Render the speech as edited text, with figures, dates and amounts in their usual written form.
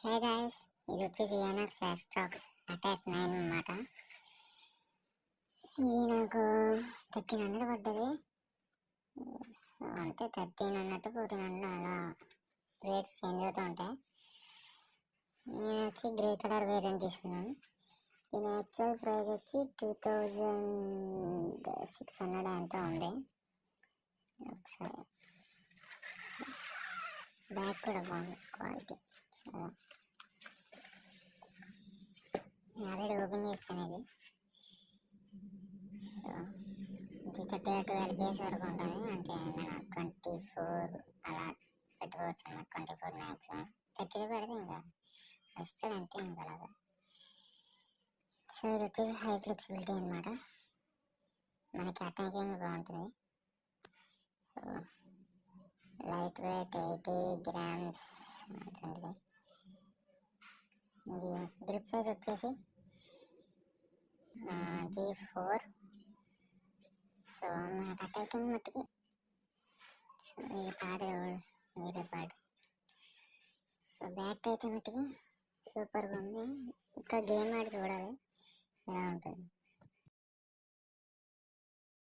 Hey guys, ఇది వచ్చేసి ఎనాక్స్ యాస్ట్రాక్స్ attack 9 అన్నమాట. ఇది నాకు 1300 పడ్డది. సో అంతే, 13 అన్నట్టు 1400 అలా రేట్స్ చేంజ్ అవుతూ ఉంటాయి. నేను వచ్చి గ్రే కలర్ వేరియంట్ తీసుకున్నాను. దీని యాక్చువల్ ప్రైస్ వచ్చి 2600 అంతా ఉంది. ఒకసారి బ్యాగ్ కూడా బాగుంది, క్వాలిటీ చాలా. ఆల్రెడీ ఓపెన్ చేస్తాను ఇది. సో ఇది 32 LPS వరకు ఉంటుంది. అంటే మనం 24 అలా పెట్టుకోవచ్చు అన్నమాట. 24 మ్యాక్సిమం, 32 పెడితే ఇంకా వస్తుంది అంతే ఇంకా అలాగా. సో ఇది వచ్చేసి హై ఫ్లెక్సిబిలిటీ అనమాట, మనకి అటాకింగ్ బాగుంటుంది. సో లైట్ వెయిట్ 80 grams ఉంటుంది. ఇది గ్రిప్ సైజ్ వచ్చేసి G4. సో మనకు అటాకింగ్ మట్టుకి సో ఇది కాదు, వేరే పార్ట్. సో బ్యాటరీ అయితే మట్టుకి సూపర్గా ఉంది. ఇంకా గేమ్ ఆడి చూడాలి ఎలా ఉంటుంది.